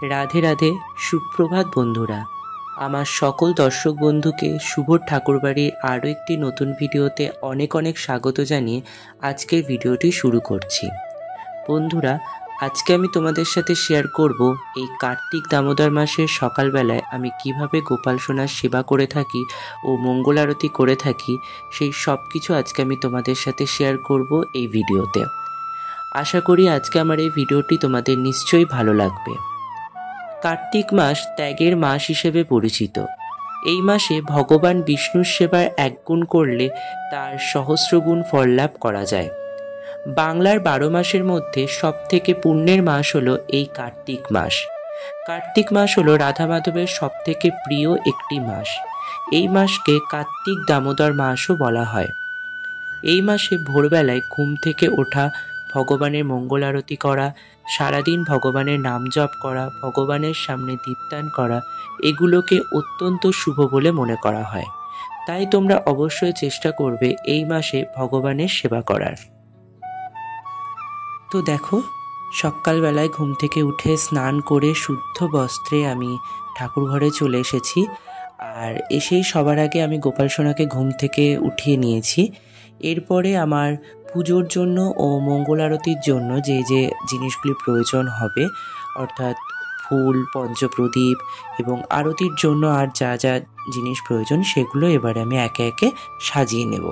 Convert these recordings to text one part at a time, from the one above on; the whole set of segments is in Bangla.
রাধে রাধে, সুপ্রভাত বন্ধুরা। আমার সকল দর্শক বন্ধুকে শুভ ঠাকুরবাড়ির আরও একটি নতুন ভিডিওতে অনেক অনেক স্বাগত জানিয়ে আজকের ভিডিওটি শুরু করছি। বন্ধুরা, আজকে আমি তোমাদের সাথে শেয়ার করব এই কার্তিক দামোদর মাসের সকালবেলায় আমি কিভাবে গোপাল সোনার সেবা করে থাকি ও মঙ্গল আরতি করে থাকি, সেই সব কিছু আজকে আমি তোমাদের সাথে শেয়ার করব এই ভিডিওতে। আশা করি আজকে আমার এই ভিডিওটি তোমাদের নিশ্চয়ই ভালো লাগবে। কার্তিক মাস ত্যাগের মাস হিসেবে পরিচিত। এই মাসে ভগবান বিষ্ণুর সেবার একগুণ করলে তার সহস্রগুণ ফল লাভ করা যায়। বাংলার 12 মাসের মধ্যে সবথেকে পুণ্যের মাস হলো এই কার্তিক মাস। কার্তিক মাস হলো রাধা মাধবের সবথেকে প্রিয় একটি মাস। এই মাসকে কার্তিক দামোদর মাসও বলা হয়। এই মাসে ভোরবেলায় ঘুম থেকে ওঠা, ভগবানের মঙ্গল আরতি করা, সারাদিন ভগবানের নাম জপ করা, ভগবানের সামনে দীপদান করা, এগুলোকে অত্যন্ত শুভ বলে মনে করা হয়। তাই তোমরা অবশ্যই চেষ্টা করবে এই মাসে ভগবানের সেবা করার। তো দেখো, সকালবেলায় ঘুম থেকে উঠে স্নান করে শুদ্ধ বস্ত্রে আমি ঠাকুর ঘরে চলে এসেছি। আর এসেই সবার আগে আমি গোপাল সোনাকে ঘুম থেকে উঠিয়ে নিয়েছি। এরপরে আমার পুজোর জন্য ও মঙ্গল আরতির জন্য যে যে জিনিসগুলি প্রয়োজন হবে, অর্থাৎ ফুল, পঞ্চপ্রদীপ এবং আরতির জন্য আর যা যা জিনিস প্রয়োজন, সেগুলো এবারে আমি একে একে সাজিয়ে নেব।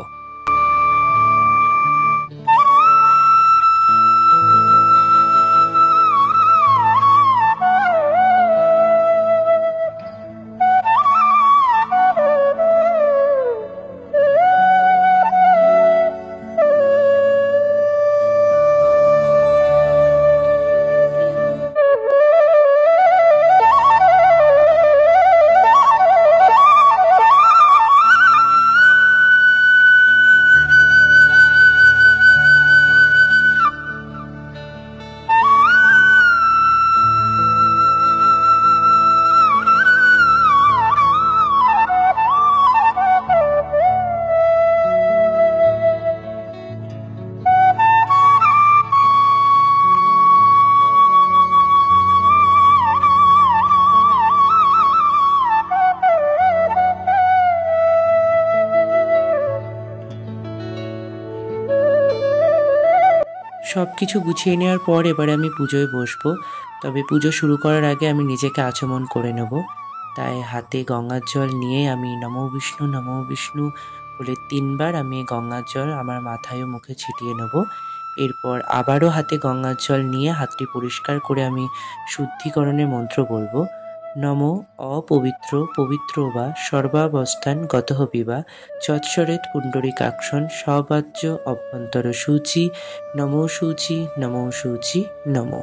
সব কিছু গুছিয়ে নেওয়ার পর এবারে আমি পুজোয় বসবো। তবে পুজো শুরু করার আগে আমি নিজেকে আচমন করে নেব। তাই হাতে গঙ্গার জল নিয়ে আমি নমো বিষ্ণু বলে 3 বার আমি গঙ্গার জল আমার মাথায় ও মুখে ছিটিয়ে নেব। এরপর আবারও হাতে গঙ্গার জল নিয়ে হাতটি পরিষ্কার করে আমি শুদ্ধিকরণের মন্ত্র বলবো। নমো অপবিত্র পবিত্র বা সর্বাবস্থান গতঃ বিবা যৎসরেত পুণ্ডরীকাক্ষণ সবাজ্য অভ্যন্তর সূচি নমো সূচি নমো সূচি নমো।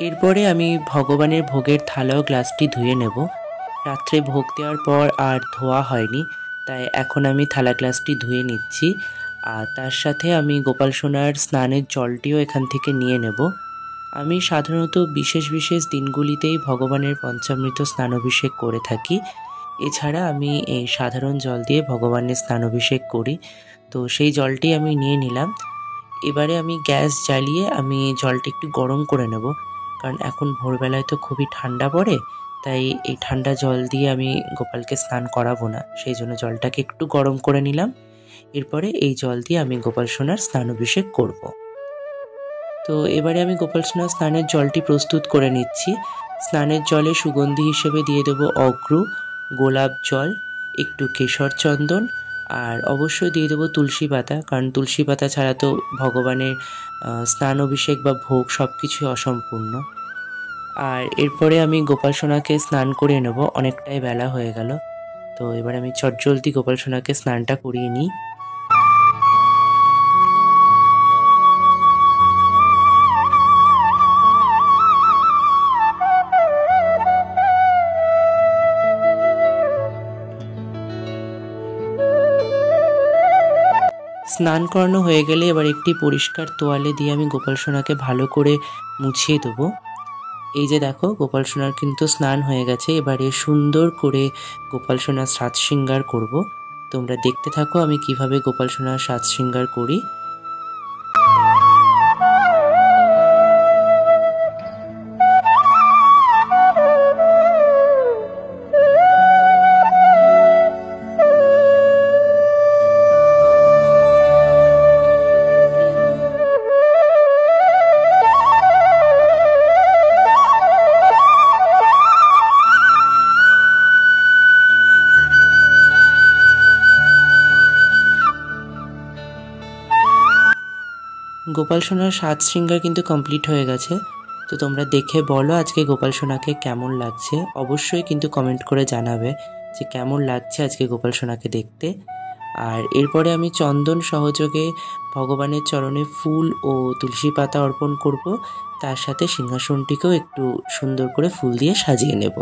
এরপরে আমি ভগবানের ভোগের থালা ও গ্লাসটি ধুয়ে নেব। রাত্রে ভোগ দেওয়ার পর আর ধোয়া হয়নি, তাই এখন আমি থালা গ্লাসটি ধুয়ে নিচ্ছি। আর তার সাথে আমি গোপাল সোনার স্নানের জলটিও এখান থেকে নিয়ে নেব। আমি সাধারণত বিশেষ বিশেষ দিনগুলিতেই ভগবানের পঞ্চামৃত স্নানাভিষেক করে থাকি। এছাড়া আমি এই সাধারণ জল দিয়ে ভগবানের স্নানাভিষেক করি। তো সেই জলটি আমি নিয়ে নিলাম। এবারে আমি গ্যাস জ্বালিয়ে আমি জলটি একটু গরম করে নেব, কারণ এখন ভোরবেলায় তো খুবই ঠান্ডা পড়ে। তাই এই ঠান্ডা জল দিয়ে আমি গোপালকে স্নান করাবো না, সেই জন্য জলটাকে একটু গরম করে নিলাম। এরপরে এই জল দিয়ে আমি গোপাল সোনার স্নানাভিষেক করব। তো এবারে আমি গোপাল সোনার স্নানের জলটি প্রস্তুত করে নিচ্ছি। স্নানের জলে সুগন্ধি হিসেবে দিয়ে দেবো অগ্রু, গোলাপ জল, একটু কেশর চন্দন, আর অবশ্যই দিয়ে দেবো তুলসী পাতা, কারণ তুলসী পাতা ছাড়া তো ভগবানের স্নান অভিষেক বা ভোগ সব কিছুই অসম্পূর্ণ। আর এরপরে আমি গোপাল সোনাকে স্নান করিয়ে নেব। অনেকটাই বেলা হয়ে গেল, তো এবার আমি চটজলদি গোপাল সোনাকে স্নানটা করিয়ে নিই। স্নান করানো হয়ে গেলে এবার একটি পরিষ্কার তোয়ালে দিয়ে আমি গোপাল সোনাকে ভালো করে মুছিয়ে দেবো। এই যে দেখো, গোপাল সোনার কিন্তু স্নান হয়ে গেছে। এবারে সুন্দর করে গোপাল সোনার সাজ শৃঙ্গার করব। তোমরা দেখতে থাকো আমি কিভাবে গোপাল সোনার সাজ শৃঙ্গার করি। গোপাল সোনার সাজ শৃঙ্গার কিন্তু কমপ্লিট হয়ে গেছে। তো তোমরা দেখে বলো আজকে গোপাল সোনাকে কেমন লাগছে, অবশ্যই কিন্তু কমেন্ট করে জানাবে যে কেমন লাগছে আজকে গোপাল সোনাকে দেখতে। আর এরপরে আমি চন্দন সহযোগে ভগবানের চরণে ফুল ও তুলসী পাতা অর্পণ করব, তার সাথে সিংহাসনটিকেও একটু সুন্দর করে ফুল দিয়ে সাজিয়ে নেব।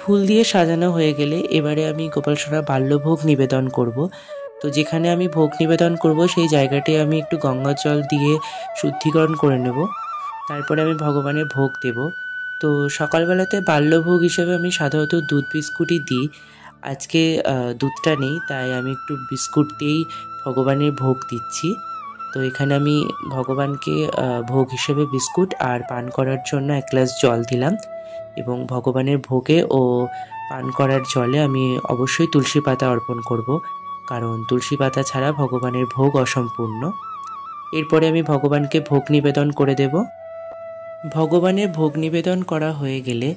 ফুল দিয়ে সাজানো হয়ে গেলে এবারে আমি গোপাল সোনার বাল্যভোগ নিবেদন করব। তো যেখানে আমি ভোগ নিবেদন করব সেই জায়গাটি আমি একটু গঙ্গা জল দিয়ে শুদ্ধিকরণ করে নেব, তারপরে আমি ভগবানের ভোগ দেব। তো সকালবেলাতে বাল্যভোগ হিসেবে আমি সাধারণত দুধ বিস্কুটই দিই। আজকে দুধটা নেই, তাই আমি একটু বিস্কুট দিয়েই ভগবানের ভোগ দিচ্ছি। তো এখানে আমি ভগবানকে ভোগ হিসেবে বিস্কুট আর পান করার জন্য 1 গ্লাস জল দিলাম, এবং ভগবানের ভোগে ও পান করার জলে আমি অবশ্যই তুলসী পাতা অর্পণ করব, কারণ তুলসী পাতা ছাড়া ভগবানের ভোগ অসম্পূর্ণ। এরপরে আমি ভগবানকে ভোগ নিবেদন করে দেব। ভগবানের ভোগ নিবেদন করা হয়ে গেলে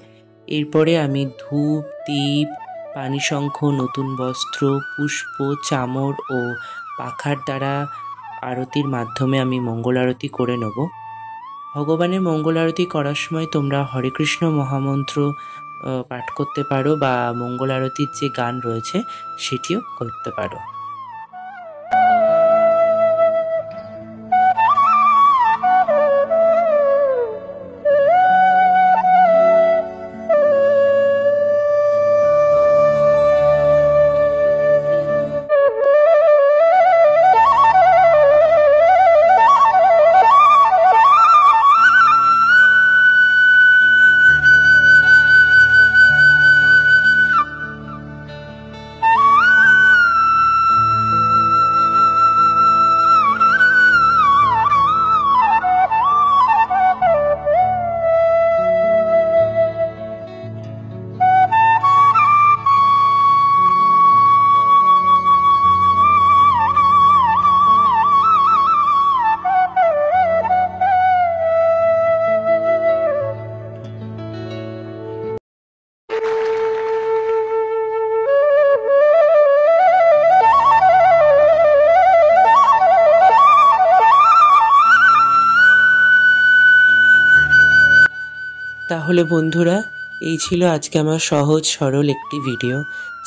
এরপরে আমি ধূপ, দীপ, পানিশঙ্খ, নতুন বস্ত্র, পুষ্প, চামর ও পাখার দ্বারা আরতির মাধ্যমে আমি মঙ্গল আরতি করে নেব। ভগবানের মঙ্গল আরতি করার সময় তোমরা হরে কৃষ্ণ মহামন্ত্র পাঠ করতে পারো, বা মঙ্গল আরতির যে গান রয়েছে সেটিও করতে পারো। তাহলে বন্ধুরা, এই ছিল আজকে আমার সহজ সরল একটি ভিডিও,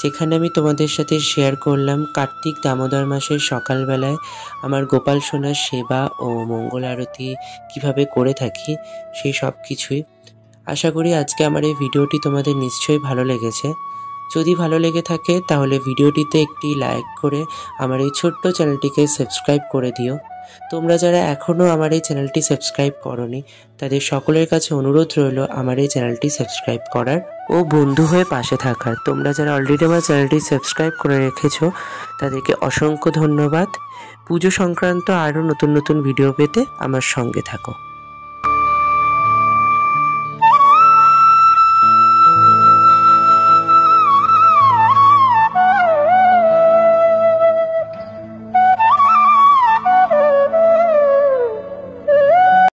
যেখানে আমি তোমাদের সাথে শেয়ার করলাম কার্তিক দামোদর মাসের সকালবেলায় আমার গোপাল সোনার সেবা ও মঙ্গল আরতি কীভাবে করে থাকি সেই সব কিছুই। আশা করি আজকে আমার এই ভিডিওটি তোমাদের নিশ্চয়ই ভালো লেগেছে। যদি ভালো লেগে থাকে তাহলে ভিডিওটিতে একটি লাইক করে আমার এই ছোট্ট চ্যানেলটিকে সাবস্ক্রাইব করে দিও। তোমরা যারা এখনও আমার এই চ্যানেলটি সাবস্ক্রাইব করোনি তাদের সকলের কাছে অনুরোধ রইল আমার এই চ্যানেলটি সাবস্ক্রাইব করার ও বন্ধু হয়ে পাশে থাকার। তোমরা যারা অলরেডি আমার চ্যানেলটি সাবস্ক্রাইব করে রেখেছো তাদেরকে অসংখ্য ধন্যবাদ। পুজো সংক্রান্ত আরও নতুন নতুন ভিডিও পেতে আমার সঙ্গে থাকো।